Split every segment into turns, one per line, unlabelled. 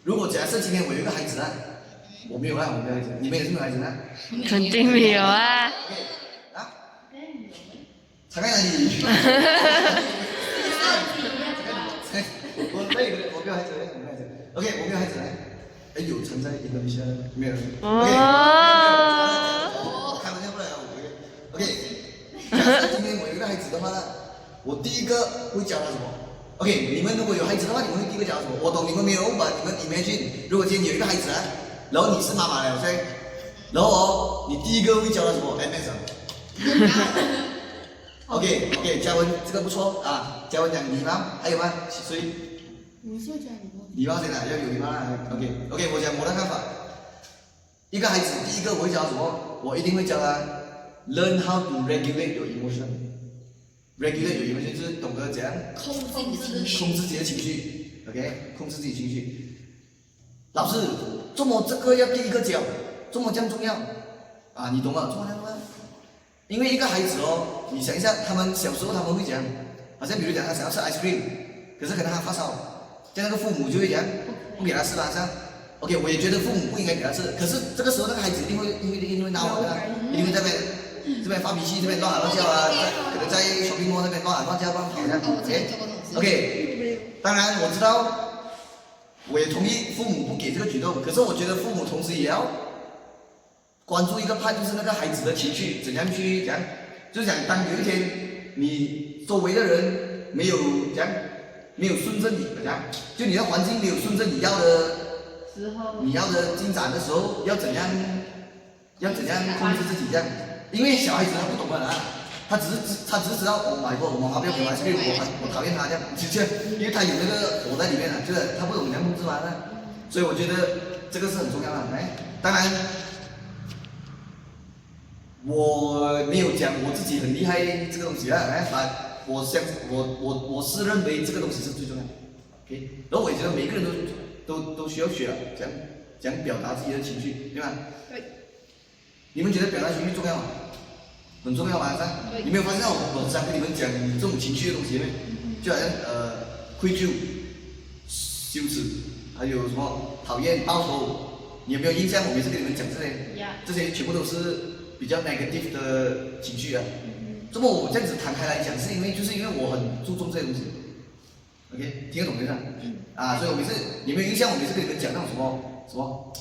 如果假设今天我有一个孩子啊，我没有啊，我没有孩子，你们也是没有孩子啊？
肯定没有啊。
啊？查看哪里？我没有孩子，我没有孩子。OK， 我没有孩子。哎，有存在印度尼西亚没有 ？OK。开玩笑不来啊 OK。假设今天我有一个孩子的话呢，我第一个会教他什么 ？OK， 你们如果有孩子的话，你们会第一个教他什么？我懂你们没有，把你们 imagine， 如果今天有一个孩子啊，然后你是妈妈了，OK， 然后哦，你第一个会教他什么 ？MS 啊。OK， 嘉文这个不错啊。嘉文讲礼貌，还有吗？谁？
我就讲
礼貌先啦，要有礼貌啦。OK， 我讲我的看法。一个孩子第一个我会教他什么？我一定会教他 learn how to regulate your emotion。regulate your emotion 就是懂得怎样
控制
自己的情绪。OK， 控制自己情绪。老师，怎么这个要第一个教？怎么这样重要？啊，你懂吗？怎么这样重要？因为一个孩子哦，你想一下，他们小时候他们会讲，好像比如讲他想要吃 ice cream， 可是可能他发烧，这样那个父母就会讲不给他吃啦，这样。OK， 我也觉得父母不应该给他吃，可是这个时候那个孩子一定会闹的，一定会在这边发脾气，这边乱喊乱叫啊，可能在 shopping mall 那边乱喊乱叫乱跑这样。OK， 当然我知道，我也同意父母不给这个举动，可是我觉得父母同时也要关注一个派，就是那个孩子的情绪怎样去讲，就是讲当有一天你周围的人没有讲，没有顺着你讲，就你的环境没有顺着你要的进展的时候，要怎样控制自己这样？因为小孩子他不懂的啊，他只是知道我买过，我妈妈不要给我 ice cream， 我讨厌他这样，因为他有那个火在里面啊，就是他不懂怎样控制嘛，所以我觉得这个是很重要的。当然。我没有讲我自己很厉害这个东西啊，我是认为这个东西是最重要的 ，OK， 然后我也觉得每个人都需要学啊，讲表达自己的情绪，对吧？
对。
你们觉得表达情绪重要吗？很重要吗？你没有发现我常跟你们讲这种情绪的东西吗？就好像愧疚、羞耻，还有什么讨厌、报仇，你有没有印象？我每次跟你们讲这些全部都是。比较 negative 的情绪啊，这么我这样子摊开来讲，就是因为我很注重这些东西 ，OK， 听得懂没事？啊，所以我每次有没有印象？我每次跟你们讲那种什么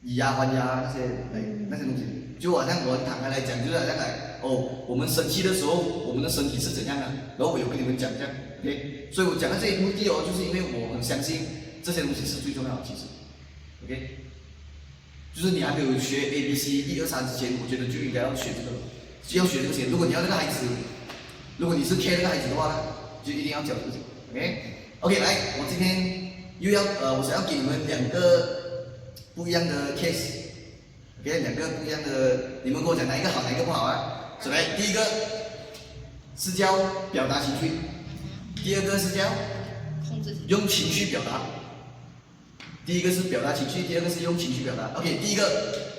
以牙还牙那些东西，就好像我摊开来讲，就是好像我们生气的时候，我们的身体是怎样的，然后我有跟你们讲这样 ，OK， 所以我讲的这些目的哦，就是因为我很相信这些东西是最重要的，其实 ，OK。就是你还没有学 ABC 1、2、3之前，我觉得就应该要学这个，就要学这个先。如果你要这个孩子，如果你是 care 这个孩子的话呢，就一定要教这个先 ，OK， 来，我今天又要我想要给你们2个不一样的 case，OK， 2个不一样的，你们跟我讲哪一个好，哪一个不好啊？首先第一个是叫表达情绪，第二个是叫用情绪表达。第一个是表达情绪，第二个是用情绪表达。OK， 第一个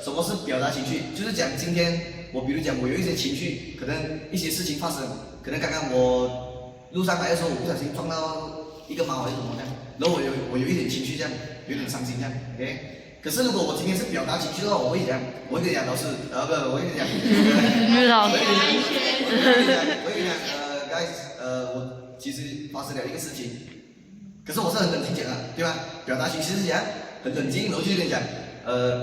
什么是表达情绪？就是讲今天比如讲我有一些情绪，可能一些事情发生，可能刚刚我路上来的时候，我不小心撞到一个猫还是什么这样，然后我有一点情绪这样，有点伤心这样 ，OK。可是如果我今天是表达情绪的话，我会讲，我会跟你讲老师，我会跟你讲，guys， 我其实发生了一个事情。可是我是很冷静讲的，对吧？表达情绪是讲很冷静，然后就跟你讲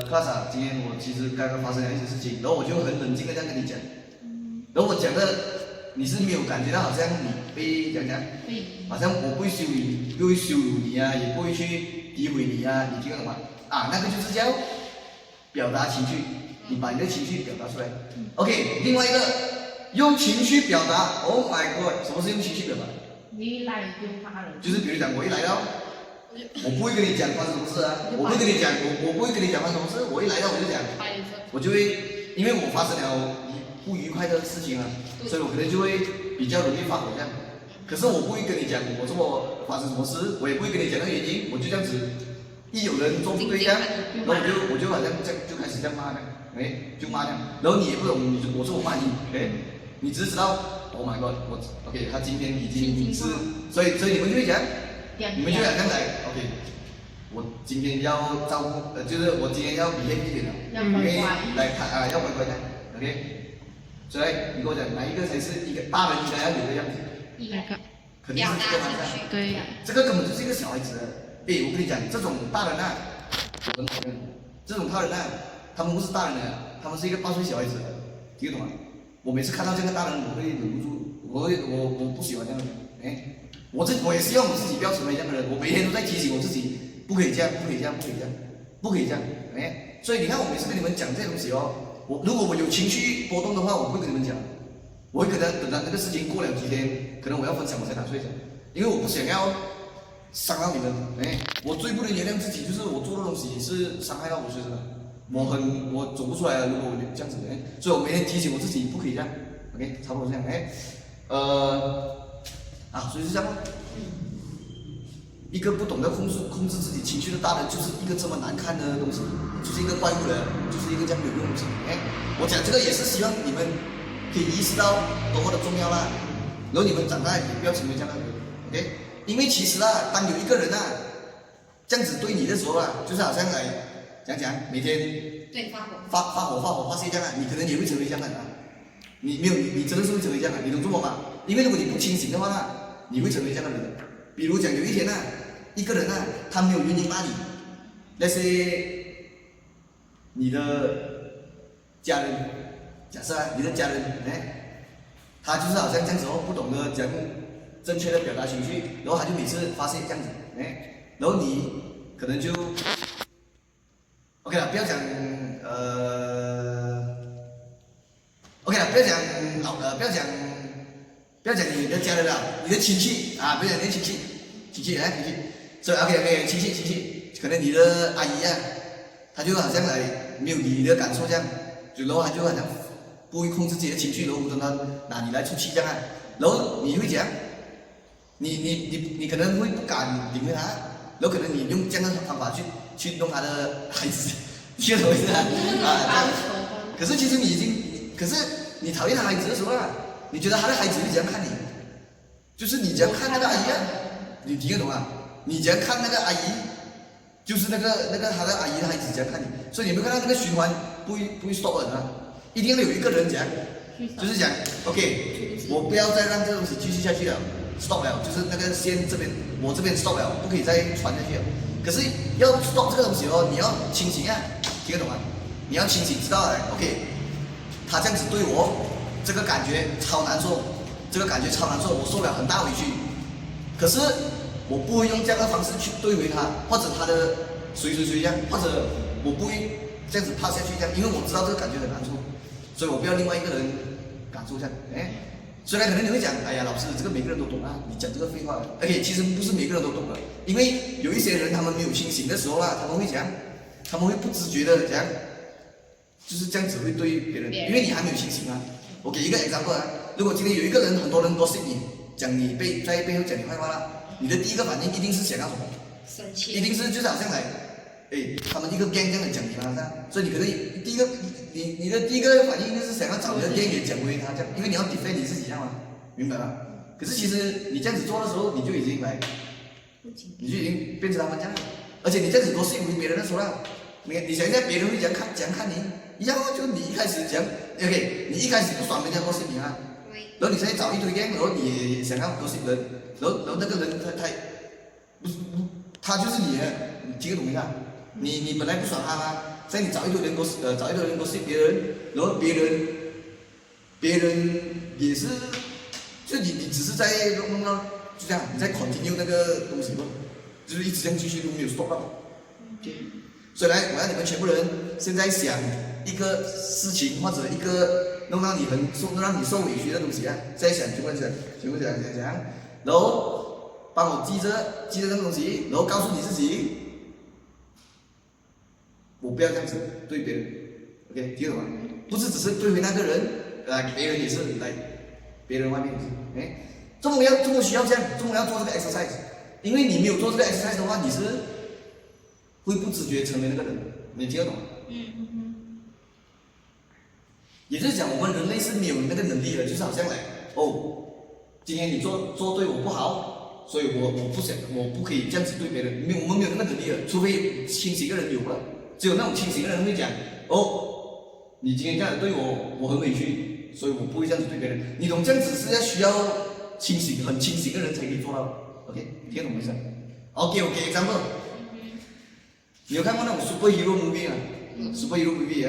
，class 啊，今天我其实刚刚发生了一些事情，然后我就很冷静的这样跟你讲，然后我讲的你是没有感觉到好像你被讲，好像我不会羞辱你啊，也不会去诋毁你啊，你听得懂吗？啊，那个就是叫表达情绪，你把你的情绪表达出来。OK， 另外一个用情绪表达 ，Oh my God， 什么是用情绪表达？
你一来就骂人，
就是比如讲，我一来到，我不会跟你讲发生什么事啊，我不会跟你讲发生什么事，我一来到我就讲，我就会，因为我发生了不愉快的事情啊，所以我可能就会比较容易发火这样。可是我不会跟你讲我这么发生什么事，我也不会跟你讲那个原因，我就这样子，一有人做不对这样，然后我就好像这样就开始这样骂这样，就骂这样，然后你也不懂，我说我骂你，你只是知道。Oh my God， OK， 他今天已经是，所以你们就会讲，你们就会这样来 ，OK，我今天要照顾，就是我今天要比一点了，
要
因为
乖
来看啊，要乖乖的，OK。所以你跟我讲，哪一个才是一个大人应该要有的样子？
那个
肯定是这个方向。
对，
这个根本就是一个小孩子。诶，我跟你讲，这种大人啊，我很讨厌。这种大人啊，他们不是大人啊，他们是一个8岁小孩子，听得懂吗？我每次看到这个大人，我会忍不住，我不喜欢这样的人。哎，我也希望我自己不要成为这样的人。我每天都在提醒我自己，不可以这样，不可以这样，不可以这样，不可以这样。哎，所以你看，我每次跟你们讲这些东西哦，如果我有情绪波动的话，我不会跟你们讲。我会可能等到那个事情过了几天，可能我要分享我才拿出来讲，因为我不想要伤到你们。哎，我最不能原谅自己，就是我做的东西是伤害到我自己的，我走不出来了。如果我这样子，哎，所以我每天提醒我自己不可以这样。OK， 差不多这样。哎，所以是这样。一个不懂得控制自己情绪的大人，就是一个这么难看的东西，就是一个怪物人，就是一个这样没有用的东西。哎，我讲这个也是希望你们可以意识到多么的重要啦。然后你们长大也不要成为这样的人 ，OK？ 因为其实啊，当有一个人啊这样子对你的时候啊，就是好像来讲每天
对发火
发泄这样啊，你可能也会成为这样的人啊。你真的是会成为这样的，你懂做吗？因为如果你不清醒的话呢，你会成为这样的人的。比如讲有一天啊，一个人啊，他没有原因骂你，那些你的家人，假设啊，你的家人，哎，他就是好像这样子哦，不懂得讲正确的表达情绪，然后他就每次发泄这样子，哎，然后你可能就 ，OK 了，不要讲OK 了，不要讲你的家人了，你的亲戚啊，不要讲你的亲戚，所以 OK， 亲戚，可能你的阿姨啊，她就好像来没有你的感受这样，然后她就好像不会控制自己的情绪，然后跟她拿你来出气这样啊，然后你会讲，你可能会不敢领回她，然后可能你用这样的方法去弄她的孩子，听懂我意思啊？可是其实可是你讨厌他孩子的时候啊，你觉得他的孩子会怎样看你？就是你怎样看那个阿姨啊？你听得懂啊？你怎样看那个阿姨，就是那个他的阿姨的孩子怎样看你？所以你有没有看到这个循环不会 stop 的啊？一定要有一个人讲，就是讲 OK， 我不要再让这东西继续下去了 ，stop 了，就是那个线这边我这边 stop 了，不可以再传下去了。可是要 stop 这个东西哦，你要清醒啊，听得懂吗？你要清醒知道OK。他这样子对我，这个感觉超难受，我受了很大委屈。可是我不会用这样的方式去对回他，或者他的谁这样，或者我不会这样子趴下去这样，因为我知道这个感觉很难受，所以我不要另外一个人感受这样。虽然可能你会讲，哎呀，老师这个每个人都懂啊，你讲这个废话。其实不是每个人都懂的，因为有一些人他们没有清醒的时候啦，他们会不自觉的讲。就是这样子会对别人，因为你还没有清醒啊。我给一个 example 啊，如果今天有一个人，很多人gossip你，讲你在背后讲你坏话啦，你的第一个反应一定是想要什么？
生气。
一定是就是好像来，他们一个 gang 这样的讲你嘛，所以你可能第一个你的第一个反应就是想要找你的 gang 也讲回他这样，因为你要 defend 你自己这样嘛，明白吗？可是其实你这样子做的时候，你就已经变成他们这样，而且你这样子gossip别人的时候啦，你想一下别人会怎样看你？一样就你一开始讲 ，OK， 你一开始不爽人家gossip你啊，然后你现在找一堆人，然后你也想要gossip人，然后那个人他就是你，你听得懂没啊？你本来不爽他吗？现在你找一堆人gossip别人，然后别人也是，就你只是在弄到就这样，你在 continue 那个东西咯，就是一直这样继续都没有 stop 到。所以来，我要你们全部人现在想一个事情或者一个弄让你受委屈的东西啊，再想全部讲，然后帮我记着这个东西，然后告诉你自己，我不要这样子对别人 ，OK， 听懂吗？不是只是对回那个人，别人也是来，别人外面也是，这么需要这样，这么要做这个 exercise， 因为你没有做这个 exercise 的话，你是会不自觉成为那个人，你听得懂吗？也就是讲，我们人类是没有那个能力的，就是好像今天你做对我不好，所以我不可以这样子对别人，我们没有那个能力的，除非清醒的人有了，只有那种清醒的人会讲，哦，你今天这样子对我，我很委屈，所以我不会这样子对别人。你懂这样子是要需要清醒，很清醒的人才可以做到。OK， 听懂没事 ？OK， 我给 example， 你有看过那种 superhero movie 吗？superhero movie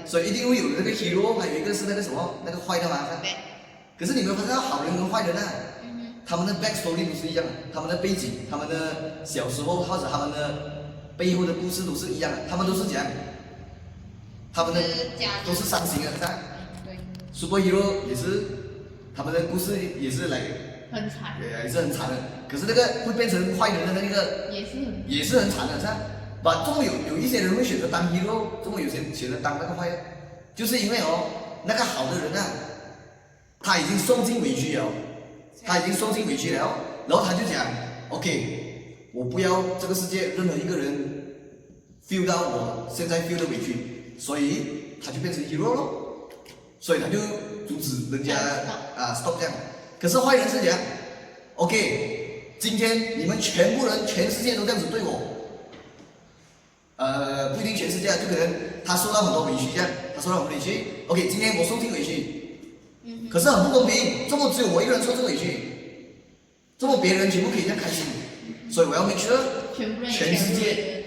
所以一定会有那个 hero， 还有一个是那个什么那个坏的嘛。可是你们发现好人跟坏人啊，他们的 back story 都是一样的，他们的背景、他们的小时候或者他们的背后的故事都是一样的，他们都是怎样？他们的都是伤心的，是吧？superhero 也是，他们的故事也是来，
很惨，
也是很惨的。可是那个会变成坏人的那个也是很惨的，是吧？把中国有一些人会选择当 hero， 中国有些人选择当那个坏人，就是因为那个好的人啊，他已经受尽委屈了，然后他就讲 ，OK， 我不要这个世界任何一个人 feel 到我现在 feel 的委屈，所以他就变成 hero 咯，所以他就阻止人家stop 这样。可是坏人是讲 ，OK， 今天你们全部人全世界都这样子对我。不一定全世界，就可能他受到很多委屈这样，他受到很多委屈。OK， 今天我受尽委屈，可是很不公平，这么只有我一个人受这委屈，这么别人全部可以这样开心，所以我要make sure全世界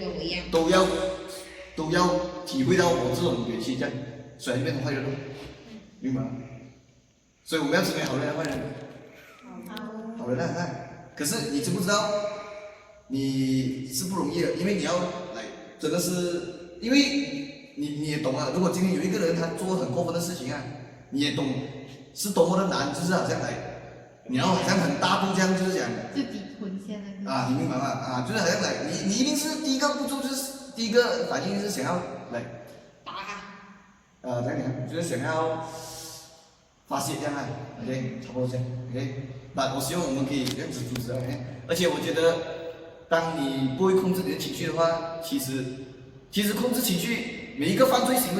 都要体会到我这种委屈这样，所以就变成坏人了，明白吗？所以我们要成为好人还是坏人？好人啊！可是你知不知道，你是不容易的，因为你要来。真的是，因为你也懂啊。如果今天有一个人他做很过分的事情啊，你也懂是多么的难，就是好像你要好像很大度这样，就是讲
自己吞下那个
啊，你明白吗？就是好像你一定是第一个步骤，就是第一个反应是想要
打他，
这样讲就是想要发泄这样啊 ，OK， 差不多这样 ，OK。那我希望我们可以这样子组织 ，OK。而且我觉得。当你不会控制你的情绪的话，其实控制情绪，每一个犯罪行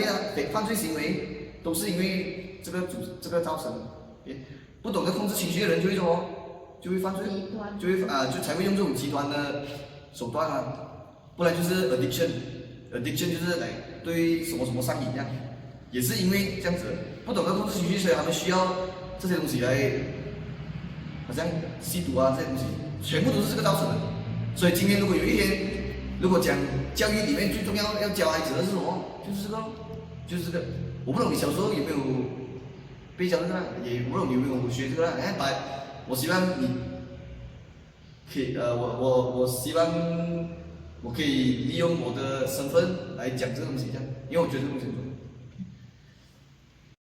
为都是因为这个造成的。不懂得控制情绪的人就会说，就会犯罪，就才会用这种极端的手段啊，不然就是 addiction 就是对什么上瘾这样，也是因为这样子不懂得控制情绪，所以他们需要这些东西来，好像吸毒啊这些东西，全部都是这个造成的。所以今天如果有一天，如果讲教育里面最重要教孩子的是什么？就是这个。我不懂你小时候有没有被教这个，也不懂你有没有学这个。我希望你可以我希望我可以利用我的身份来讲这个东西，这样，因为我觉得这个东西很重要。